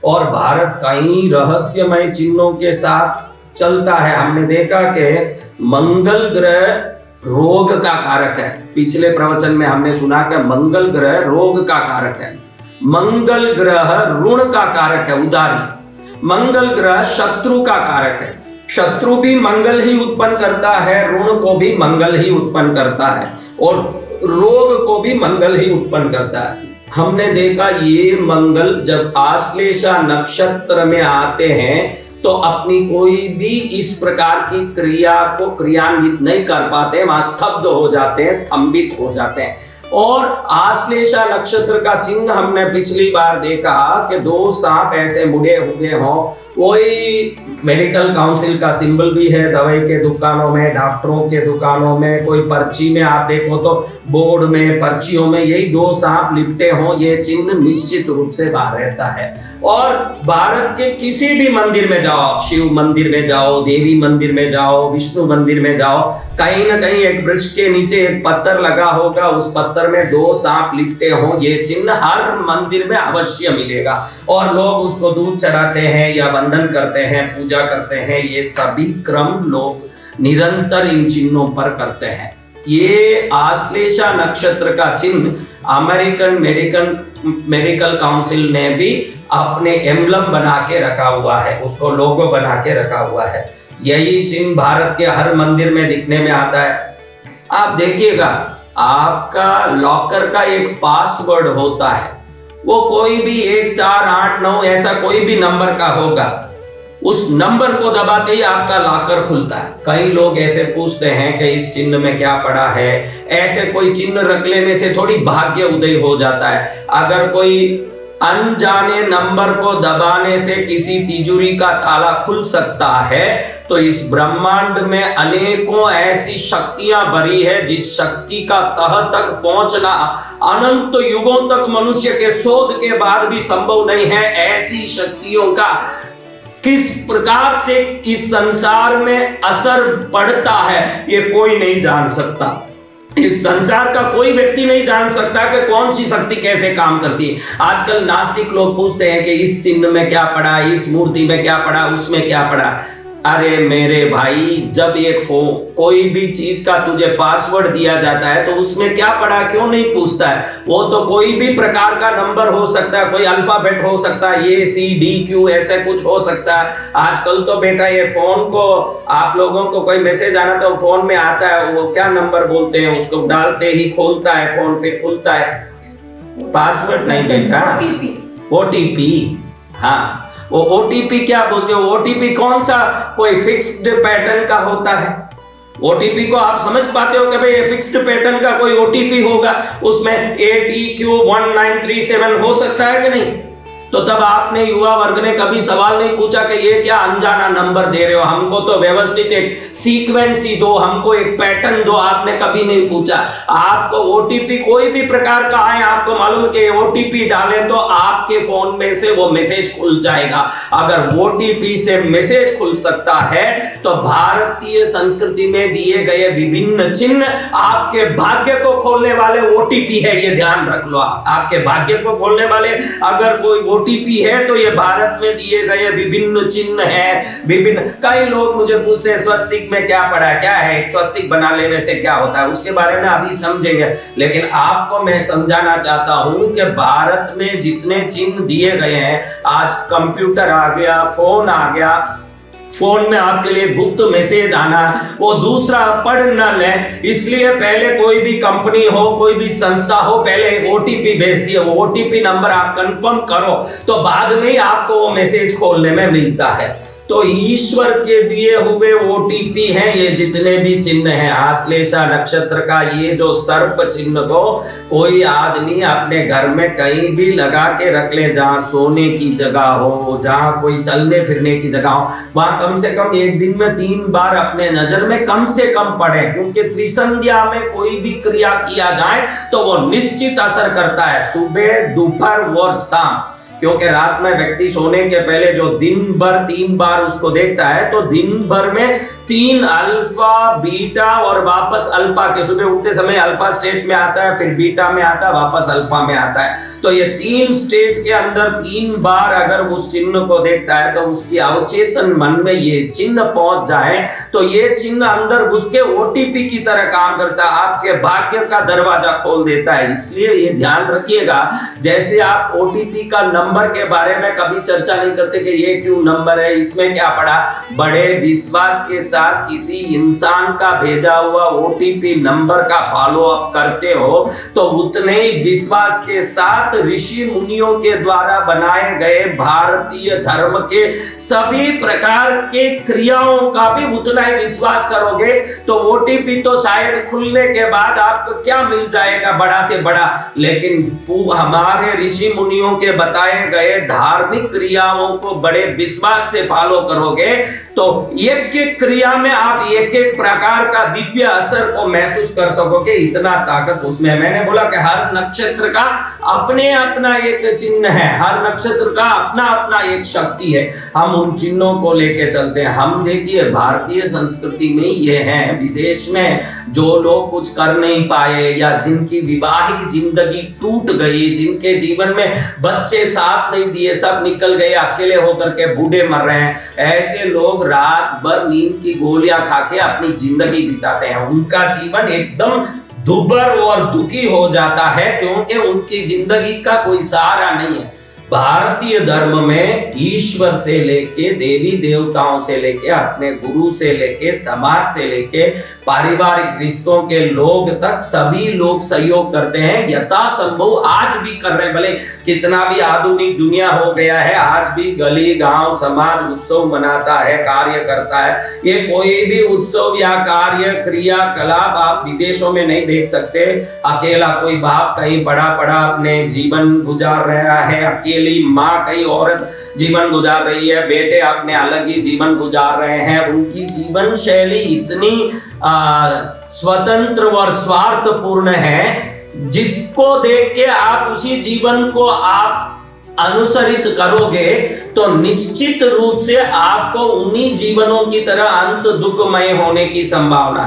और भारत कई रहस्यमय चिन्हों के साथ चलता है। हमने देखा कि मंगल ग्रह रोग का कारक है। पिछले प्रवचन में हमने सुना कि मंगल ग्रह रोग का कारक है, मंगल ग्रह ऋण का कारक है, उदारी। मंगल ग्रह शत्रु का कारक है, शत्रु भी मंगल ही उत्पन्न करता है, ऋण को भी मंगल ही उत्पन्न करता है और रोग को भी मंगल ही उत्पन्न करता है। हमने देखा ये मंगल जब आश्लेषा नक्षत्र में आते हैं तो अपनी कोई भी इस प्रकार की क्रिया को क्रियान्वित नहीं कर पाते, वहां स्तब्ध हो जाते हैं, स्तंभित हो जाते हैं। और आश्लेषा नक्षत्र का चिन्ह हमने पिछली बार देखा कि दो सांप ऐसे मुड़े हुए हों, वही मेडिकल काउंसिल का सिंबल भी है। दवाई के दुकानों में, डॉक्टरों के दुकानों में, कोई पर्ची में आप देखो तो बोर्ड में, पर्चियों में यही दो सांप लिपटे हों, ये चिन्ह निश्चित रूप से बाहर रहता है। और भारत के किसी भी मंदिर में जाओ, आप शिव मंदिर में जाओ, देवी मंदिर में जाओ, विष्णु मंदिर में जाओ, कहीं ना कहीं एक वृक्ष के नीचे एक पत्थर लगा होगा, उस पत्थर में दो सांप लिपटे हों, ये चिन्ह हर मंदिर में अवश्य मिलेगा। और लोग उसको दूध चढ़ाते हैं या वंदन करते हैं, पूजा करते हैं। ये सभी क्रम लोग निरंतर इन चिन्हों पर करते हैं। ये आश्लेषा नक्षत्र का चिन्ह अमेरिकन मेडिकल काउंसिल ने भी अपने एम्बलम बना के रखा हुआ है, उसको लोगो बना के रखा हुआ है। यही चिन्ह भारत के हर मंदिर में दिखने में आता है। आप देखिएगा, आपका लॉकर का एक पासवर्ड होता है, वो कोई भी 1 4 8 9 ऐसा कोई भी नंबर का होगा। उस नंबर को दबाते ही आपका लॉकर खुलता है। कई लोग ऐसे पूछते हैं कि इस चिन्ह में क्या पड़ा है। ऐसे कोई चिन्ह रख लेने से थोड़ी भाग्य उदय हो जाता है। अगर कोई अनजाने नंबर को दबाने से किसी तिजोरी का ताला खुल सकता है, तो इस ब्रह्मांड में अनेकों ऐसी शक्तियां भरी है जिस शक्ति का तह तक पहुंचना अनंत युगों तक मनुष्य के शोध के बाद भी संभव नहीं है। ऐसी शक्तियों का किस प्रकार से इस संसार में असर पड़ता है, ये कोई नहीं जान सकता। इस संसार का कोई व्यक्ति नहीं जान सकता कि कौन सी शक्ति कैसे काम करती है। आजकल नास्तिक लोग पूछते हैं कि इस चिन्ह में क्या पड़ा, इस मूर्ति में क्या पड़ा, उसमें क्या पड़ा। अरे मेरे भाई, जब एक कोई भी चीज का तुझे पासवर्ड दिया जाता है तो उसमें क्या पड़ा क्यों नहीं पूछता है। वो तो कोई भी प्रकार का नंबर हो सकता है, कोई अल्फाबेट हो सकता है, ACDQ ऐसे कुछ हो सकता है। आजकल तो बेटा ये फोन को आप लोगों को कोई मैसेज आना तो फोन में आता है, वो क्या नंबर बोलते हैं, उसको डालते ही खोलता है फोन, फिर खुलता है। पासवर्ड नहीं बेटा, OTP। हाँ, वो OTP क्या बोलते हो? OTP कौन सा कोई फिक्स्ड पैटर्न का होता है? OTP को आप समझ पाते हो कि भाई ये फिक्स्ड पैटर्न का कोई OTP होगा, उसमें ATQ1937 हो सकता है कि नहीं? तो तब आपने युवा वर्ग ने कभी सवाल नहीं पूछा कि ये क्या अनजाना नंबर दे रहे हो, हमको तो व्यवस्थित एक सीक्वेंस ही दो, हमको एक पैटर्न दो। आपने कभी नहीं पूछा। आपको OTP कोई भी प्रकार का आए, आपको मालूम है कि OTP डालें तो आपके फोन में से वो मैसेज खुल जाएगा। अगर OTP से मैसेज खुल सकता है तो भारतीय संस्कृति में दिए गए विभिन्न चिन्ह आपके भाग्य को खोलने वाले OTP है, ये ध्यान रख लो। आपके भाग्य को खोलने वाले अगर कोई OTP है तो ये भारत में दिए गए विभिन्न चिन्ह हैं। विभिन्न कई लोग मुझे पूछते हैं स्वस्तिक में क्या पड़ा है, क्या है, एक स्वस्तिक बना लेने से क्या होता है, उसके बारे में अभी समझेंगे। लेकिन आपको मैं समझाना चाहता हूं कि भारत में जितने चिन्ह दिए गए हैं, आज कंप्यूटर आ गया, फोन आ गया, फोन में आपके लिए गुप्त मैसेज आना, वो दूसरा पढ़ न ले, इसलिए पहले कोई भी कंपनी हो, कोई भी संस्था हो, पहले एक OTP भेज दिए। वो OTP नंबर आप कंफर्म करो तो बाद में ही आपको वो मैसेज खोलने में मिलता है। तो ईश्वर के दिए हुए OTP हैं ये जितने भी चिन्ह हैं। आश्लेषा नक्षत्र का ये जो सर्प चिन्ह को कोई आदमी अपने घर में कहीं भी लगा के रख ले, जहाँ सोने की जगह हो, जहाँ कोई चलने फिरने की जगह हो, वहां कम से कम एक दिन में 3 बार अपने नजर में कम से कम पड़े। क्योंकि त्रिसंध्या में कोई भी क्रिया किया जाए तो वो निश्चित असर करता है, सुबह, दोपहर और शाम। क्योंकि रात में व्यक्ति सोने के पहले जो दिन भर 3 बार उसको देखता है, तो दिन भर में 3 अल्फा, बीटा और वापस अल्फा के, सुबह उठते समय अल्फा स्टेट में आता है, फिर बीटा में आता है, वापस अल्फा में आता है। तो ये 3 स्टेट के अंदर 3 बार अगर उस चिन्ह को देखता है तो उसकी अवचेतन मन में ये चिन्ह पहुंच जाए तो ये चिन्ह अंदर घुस के ओटीपी की तरह काम करता है, आपके भाग्य का दरवाजा खोल देता है। इसलिए ये ध्यान रखिएगा, जैसे आप ओटीपी का नंबर के बारे में कभी चर्चा नहीं करते कि ये क्यों नंबर है, इसमें क्या पड़ा, बड़े विश्वास के साथ किसी इंसान का भेजा हुआ ओटीपी नंबर का फॉलो अप करते हो तो उतने ही विश्वास के साथ ऋषि मुनियों के द्वारा बनाए गए भारतीय धर्म के सभी प्रकार के क्रियाओं का भी उतना ही विश्वास करोगे। तो ओटीपी तो शायद खुलने के बाद आपको क्या मिल जाएगा बड़ा से बड़ा, लेकिन हमारे ऋषि मुनियों के बताए गए धार्मिक क्रियाओं को बड़े विश्वास से फॉलो करोगे तो एक क्रिया में आप एक एक प्रकार का दिव्य असर को महसूस कर सकोगे, इतना ताकत उसमें है। मैंने बोला कि हर नक्षत्र का अपने अपना एक चिन्ह है, हर नक्षत्र का अपना अपना एक शक्ति है, हम उन चिन्हों को लेके चलते हैं। हम देखिए भारतीय संस्कृति में ये है, विदेश में जो लोग कुछ कर नहीं पाए या जिनकी विवाहिक जिंदगी टूट गई, जिनके जीवन में बच्चे साथ नहीं दिए, सब निकल गए, अकेले होकर के बूढ़े मर रहे हैं, ऐसे लोग रात भर नींद की गोलियां खा के अपनी जिंदगी बिताते हैं। उनका जीवन एकदम दुर्भर और दुखी हो जाता है क्योंकि उनकी जिंदगी का कोई सहारा नहीं है। भारतीय धर्म में ईश्वर से लेके देवी देवताओं से लेके अपने गुरु से लेके समाज से लेके पारिवारिक रिश्तों के लोग तक सभी लोग सहयोग करते हैं, यथासंभव आज भी कर रहे हैं। भले कितना भी आधुनिक दुनिया हो गया है, आज भी गली गांव समाज उत्सव मनाता है, कार्य करता है। ये कोई भी उत्सव या कार्य क्रियाकलाप आप विदेशों में नहीं देख सकते। अकेला कोई बाप कहीं पड़ा पड़ा अपने जीवन गुजार रहा है, अकेली माँ कई औरत जीवन गुजार रही है, बेटे अपने अलग ही जीवन गुजार रहे हैं। उनकी जीवन शैली इतनी स्वतंत्र और स्वार्थपूर्ण है, जिसको देख के आप उसी जीवन को आप अनुसरित करोगे तो निश्चित रूप से आपको उन्हीं जीवनों की तरह अंत दुखमय होने की संभावना है।